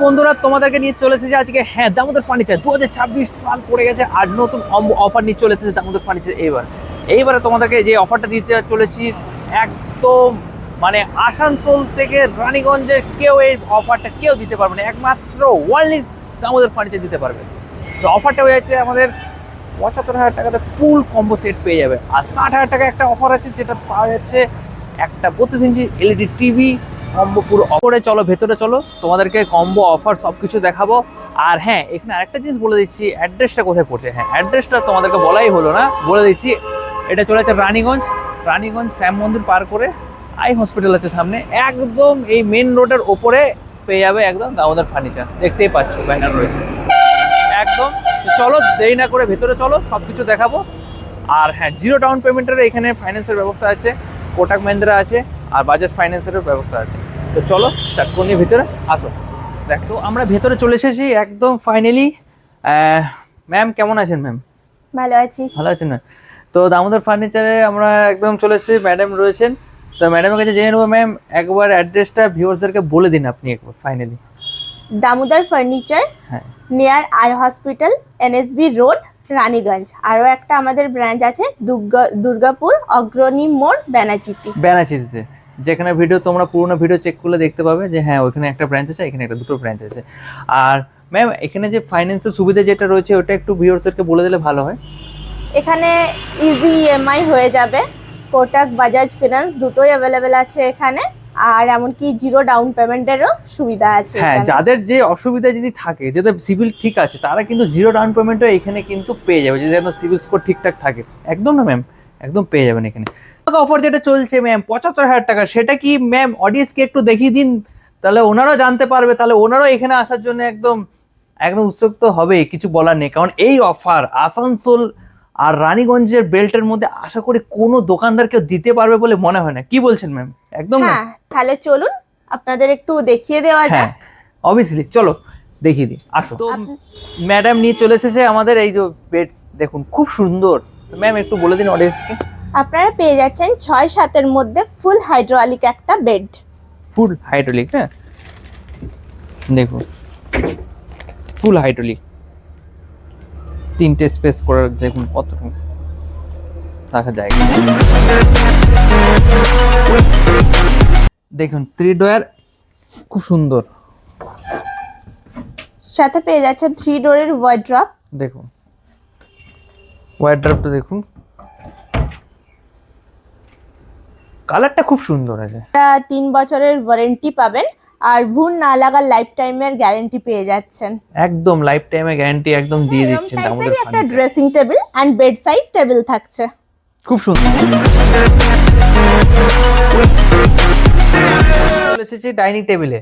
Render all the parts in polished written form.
বন্ধুরা তোমাদেরকে নিয়ে চলে এসেছে আজকে দামোদর ফার্নিচার 2026 সাল পড়ে গেছে আর নতুন অফার নিয়ে চলে এসেছে দামোদর ফার্নিচার। এইবারে তোমাদেরকে যে অফারটা দিতে চলেছি একদম মানে আসানসোল থেকে রানীগঞ্জের কেউ এই অফারটা কেউ দিতে পারবে না, একমাত্র ওয়ানলি দামোদর ফার্নিচার দিতে পারবে। তো অফারটা হয়ে যাচ্ছে আমাদের 75,000 টাকাতে ফুল কম্বো সেট পেয়ে যাবে, আর 60,000 টাকা একটা অফার আছে যেটা পাওয়া যাচ্ছে একটা 32 ইঞ্চি এলইডি টিভি কম্বো পুরো অফারে। চলো ভেতরে চলো, তোমাদেরকে কম্বো অফার সব কিছু দেখাবো। আর হ্যাঁ, এখানে আরেকটা জিনিস বলে দিচ্ছি, অ্যাড্রেসটা কোথায় পড়ছে। অ্যাড্রেসটা তোমাদেরকে বলাই হলো না, বলে দিচ্ছি। এটা চলে যাচ্ছে রানীগঞ্জ শ্যাম মন্দির পার করে আই হসপিটাল আছে সামনে, একদম এই মেন রোডের ওপরে পেয়ে যাবে একদম দামোদর ফার্নিচার। দেখতেই পাচ্ছ ব্যানার রয়েছে একদম। চলো দেরি না করে ভেতরে চলো, সব কিছু দেখাবো। আর হ্যাঁ, জিরো ডাউন পেমেন্টের এখানে ফাইন্যান্সের ব্যবস্থা আছে, কোটাক মহিন্দ্রা আছে, আর বাজাজ ফাইন্যান্সেরও ব্যবস্থা আছে। তো চলো স্টার্ট করে নিয়ে ভিতরে আসো। দেখো আমরা ভেতরে চলে এসেছি একদম ফাইনালি। ম্যাম কেমন আছেন? ম্যাম ভালো আছি। ভালো আছেন না? তো দামোদর ফার্নিচারে আমরা একদম চলে এসেছি, ম্যাডাম রয়েছেন। তো ম্যাডামের কাছে জেনে নেবো, ম্যাম একবার অ্যাড্রেসটা ভিউয়ার্সদেরকে বলে দিন আপনি একবার ফাইনালি। দামোদর ফার্নিচার, হ্যাঁ, near eye hospital, NSB road, Raniganj. আরও একটা আমাদের ব্রাঞ্চ আছে দুর্গাপুর অগ্রণী মোড়, বেনাচিতে, যেখানে ভিডিও তোমরা পুরোনো ভিডিও চেক করলে দেখতে পাবে যে হ্যাঁ ওইখানে একটা ব্রাঞ্চ আছে, এখানে একটা দুটো ব্রাঞ্চ আছে। আর ম্যাম এখানে যে ফাইন্যান্সের সুবিধা যেটা রয়েছে ওটা একটু ভিউয়ার্সদেরকে বলে দিলে ভালো হয়। এখানে ইজি ইএমআই হয়ে যাবে, কোটাক বাজাজ ফিনান্স দুটোই অ্যাভেলেবেল আছে এখানে। আর এমনকি জিরো ডাউন পেমেন্টেরও সুবিধা আছে। হ্যাঁ, যাদের যে অসুবিধা যদি থাকে, যাদের সিভিল ঠিক আছে, তারা কিন্তু জিরো ডাউন পেমেন্টও এখানে কিন্তু পেয়ে যাবে, যদি একদম সিভিল স্কোর ঠিকঠাক থাকে। একদম না ম্যাম, একদম পেয়ে যাবেন এখানে। অফার যেটা চলছে ম্যাম 75,000 টাকা, সেটা কি ম্যাম অডিয়েন্সকে একটু দেখিয়ে দিন, তাহলে ওনারাও জানতে পারবে, তাহলে ওনারাও এখানে আসার জন্য একদম একদম উৎসুক তো হবে। কিছু বলার নেই, কারণ এই অফার আসানসোল আর রানীগঞ্জের বেল্টের মধ্যে আশা করি কোনো দোকানদার কেউ দিতে পারবে বলে মনে হয় না। কি বলছেন ম্যাম? একদম। হ্যাঁ, তাহলে চলুন আপনাদের একটু দেখিয়ে দেওয়া যায়। হ্যাঁ অবভিয়াসলি, চলো দেখিয়ে দিই, আসো। তো ম্যাডাম নিয়ে চলে এসেছে আমাদের এই যে বেড, দেখুন খুব সুন্দর। ম্যাম একটু বলে দিন অডিয়েন্সকে। আপনারা পেয়ে যাচ্ছেন 6-7-এর মধ্যে ফুল হাইড্রোলিক একটা বেড। ফুল হাইড্রোলিক, হ্যাঁ দেখুন ফুল হাইড্রোলিক, 3টে স্পেস করার, দেখুন কতটুকু রাখা যায়। দেখুন 3 ডয়ার, খুব সুন্দর। সাথে পেয়ে যাচ্ছেন 3 ডোরের ওয়ার্ড্রপ। দেখুন ওয়ার্ড্রপটা দেখুন, কালারটা খুব সুন্দর আছে। 3 বছরের ওয়ারেন্টি পাবেন, আর ভুল না লাগার লাইফ টাইমের গ্যারান্টি পেয়ে যাচ্ছেন। একদম লাইফ টাইমে গ্যারান্টি একদম দিয়ে দিচ্ছেন আমাদের একটা dressing table and bed side table থাকছে, খুব সুন্দর। চলে এসেছি ডাইনিং টেবিলে।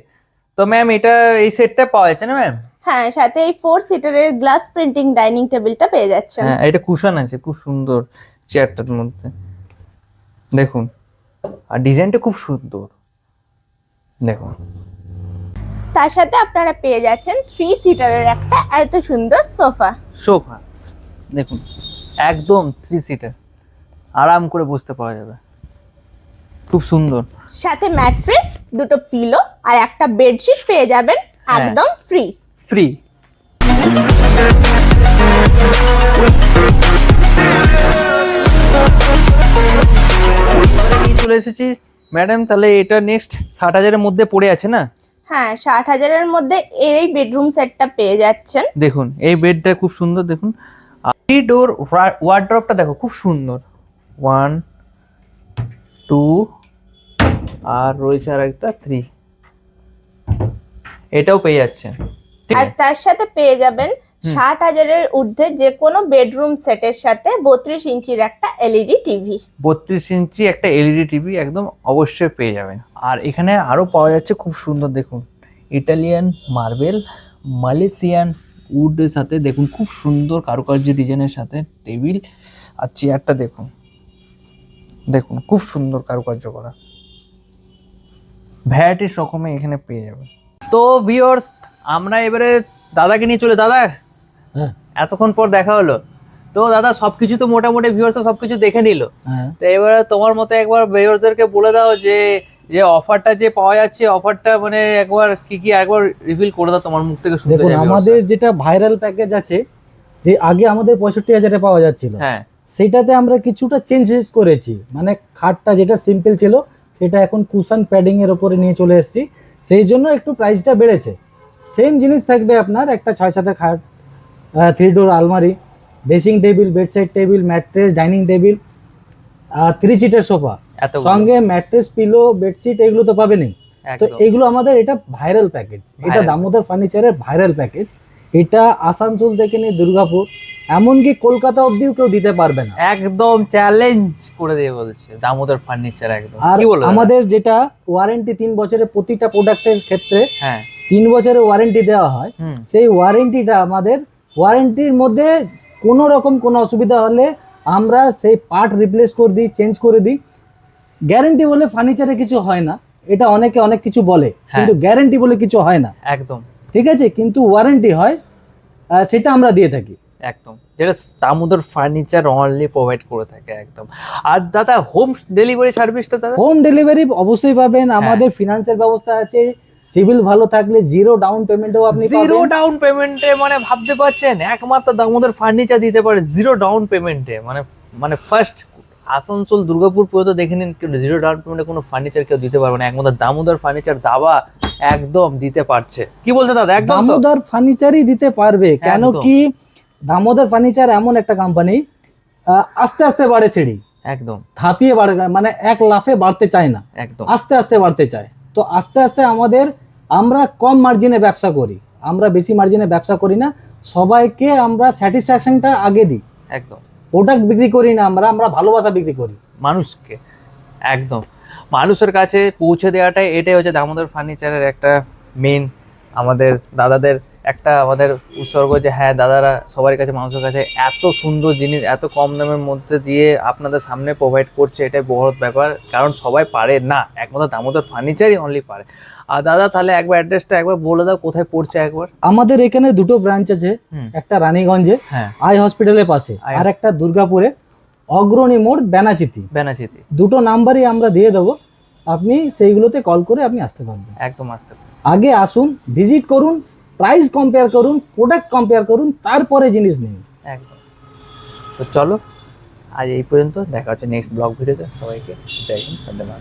তো ম্যাম এটা এই সেটটা পাওয়া যাচ্ছে না ম্যাম? হ্যাঁ, সাথে এই 4 সিটারের গ্লাস প্রিন্টিং ডাইনিং টেবিলটা পেয়ে যাচ্ছেন। হ্যাঁ, এটা কুশন আছে, খুব সুন্দর চেয়ারটার মধ্যে দেখুন, আর ডিজাইনটা খুব সুন্দর দেখুন। তার সাথে আপনারা পেয়ে যাচ্ছেন 3 সিটারের একটা এত সুন্দর সোফা। দেখুন একদম 3 সিটার, আরাম করে বসতে পাওয়া যাবে, খুব সুন্দর। সাথে ম্যাট্রেস, দুটো পিলো আর একটা বেডশিট পেয়ে যাবেন একদম ফ্রি। চলে এসেছি ম্যাডাম, তাহলে এটা নেক্সট 60,000-এর মধ্যে পড়ে আছে না? হ্যাঁ, 60,000-এর মধ্যে এই বেডরুম সেটটা পেয়ে যাচ্ছেন। দেখুন এই বেডটা খুব সুন্দর, দেখুন 3 ডোর ওয়ার্ড্রপটা দেখো খুব সুন্দর, 1 2 আর রয়েছে আর একটা 3, এটাও পেয়ে যাচ্ছেন। আর তার সাথে পেয়ে যাবেন 60,000-এর ঊর্ধ্বে যে কোনো বেডরুম সেটের সাথে 32 ইঞ্চির একটা এলইডি টিভি। 32 ইঞ্চি একটা এলইডি টিভি একদম অবশ্যই পেয়ে যাবেন। আর এখানে আরো পাওয়া যাচ্ছে খুব সুন্দর, দেখুন ইটালিয়ান মার্বেল, মালয়েশিয়ান উডের সাথে দেখুন খুব সুন্দর কারুকার্য ডিজাইনের সাথে টেবিল আর চেয়ারটা দেখুন, দেখুন খুব সুন্দর কারুকার্য করা, ভ্যারাইটিস রকমে এখানে পেয়ে যাবেন। তো ভিউয়ার্স, আমরা এবারে দাদাকে নিয়ে চলে, দাদা এতক্ষণ পর দেখা হলো। তো দাদা সবকিছু তো মোটামুটি ভিউয়ার্স সবকিছু দেখে নিল, তো এবারে তোমার মতে একবার ভিউয়ার্সদেরকে বলে দাও যে যে অফারটা যে পাওয়া যাচ্ছে, অফারটা মানে একবার কি একবার রিভিল করে দাও, তোমার মুখ থেকে শুনতে দেখুন চাই আমাদের যেটা ভাইরাল প্যাকেজ আছে, যে আগে আমাদের 65,000-এ পাওয়া যাচ্ছিল, হ্যাঁ সেটাতে আমরা কিছুটা চেঞ্জেস করেছি। মানে খাটটা যেটা সিম্পল ছিল সেটা এখন কুশন প্যাডিং এর উপরে নিয়ে চলে এসেছি, সেই জন্য একটু প্রাইসটা বেড়েছে। সেম জিনিস থাকবে আপনার, একটা 6-7 খাট, 3 ডোর আলমারি, dressing table, bedside table, mattress, dining table, আর 3 সিটের সোফা, এত সঙ্গে ম্যাট্রেস, পিলো, বেডশিট, এগুলো তো পাবেনই। তো একদম এগুলো আমাদের এটা ভাইরাল প্যাকেজ, এটা Viral। দামোদর ফার্নিচারের ভাইরাল প্যাকেজ। এটা আসানসোল থেকে নিয়ে দুর্গাপুর, এমনকি কলকাতা অবধিও কেউ দিতে পারবে না। একদম চ্যালেঞ্জ করে দিয়ে বলছে দামোদর ফার্নিচার একদম। আর কি বলো দাদা? আমাদের যেটা ওয়ারেন্টি 3 বছরের, প্রতিটা প্রোডাক্টের ক্ষেত্রে হ্যাঁ 3 বছরের ওয়ারেন্টি দেওয়া হয়। হুম সেই ওয়ারেন্টিটা আমাদের, ওয়ারেন্টির মধ্যে কোনো রকম কোনো অসুবিধা হলে আমরা সেই পার্ট রিপ্লেস করে দিই, চেঞ্জ করে দিই। গ্যারেন্টি বলে ফার্নিচারে কিছু হয় না, এটা অনেকে অনেক কিছু বলে, কিন্তু গ্যারেন্টি বলে কিছু হয় না, একদম ঠিক আছে? কিন্তু ওয়ারেন্টি হয়, সেটা আমরা দিয়ে থাকি। একদম, যেটা দামোদর ফার্নিচার অনলি প্রোভাইড করে থাকে একদম। আর দাদা হোম ডেলিভারি সার্ভিসটা দাদা? হোম ডেলিভারি অবশ্যই পাবেন, আমাদের ফিনান্সের ব্যবস্থা আছে, সিভিল ভালো থাকলে 0 ডাউন পেমেন্টও আপনি জিরো পাবেন। ডাউন পেমেন্টে, মানে ভাবতে পারছেন একমাত্র দামোদর ফার্নিচার দিতে পারে জিরো ডাউন পেমেন্টে। মানে ফার্স্ট আসানসোল দুর্গাপুর পর্যন্ত দেখে নিন, জিরো ডাউন পেমেন্টে কোনো ফার্নিচার কেউ দিতে পারবে না, একমাত্র দামোদর ফার্নিচার দাবা একদম দিতে পারছে। কি বলছে দাদা? একদম তো? দামোদর ফার্নিচারই দিতে পারবে, কেন একদম। কি দামোদর ফার্নিচার এমন একটা কোম্পানি, আস্তে আস্তে বাড়ে সিঁড়ি, একদম ধাপিয়ে বাড়ে, মানে এক লাফে বাড়তে চায় না, একদম আস্তে আস্তে বাড়তে চায়। তো আস্তে আস্তে আমরা কম মার্জিনে ব্যবসা করি, আমরা বেশি মার্জিনে ব্যবসা করি না, সবাইকে আমরা স্যাটিসফ্যাকশনটা আগে দিই। একদম প্রোডাক্ট বিক্রি করি না, আমরা ভালোবাসা বিক্রি করি মানুষকে, একদম মানুষের কাছে পৌঁছে দেওয়াটাই, এটাই হচ্ছে দামোদর ফার্নিচারের একটা মেন আমাদের দাদাদের একটা আমাদের উৎসর্গ, যে হ্যাঁ দাদারা সবার কাছে, মানুষের কাছে এত সুন্দর জিনিস এত কম দামের মধ্যে দিয়ে আপনাদের সামনে প্রোভাইড করছে, এটাই বড় ব্যাপার। কারণ সবাই পারে না, একমাত্র দামোদর ফার্নিচারই অনলি পারে। আর দাদা তাহলে একবার অ্যাড্রেসটা একবার বলে দাও, কোথায় পড়ছে একবার? আমাদের এখানে দুটো ব্রাঞ্চ আছে, হুম। একটা রানীগঞ্জে হ্যাঁ আই হসপিটালের পাশে, আই- আর একটা দুর্গাপুরে অগ্রণী মোড়, বেনাচিতি। বেনাচিতি। দুটো নাম্বারই আমরা দিয়ে দেবো, আপনি সেইগুলোতে কল করে আপনি আসতে পারবেন। একদম আসতে পারে। আগে আসুন, ভিজিট করুন, প্রাইস কম্পেয়ার করুন, প্রোডাক্ট কম্পেয়ার করুন, তারপরে জিনিস নিন। একদম। তো চলো আজ এই পর্যন্ত, দেখা হচ্ছে নেক্সট ব্লগ ভিডিওতে। সবাইকে জয় হিন্দ, ধন্যবাদ।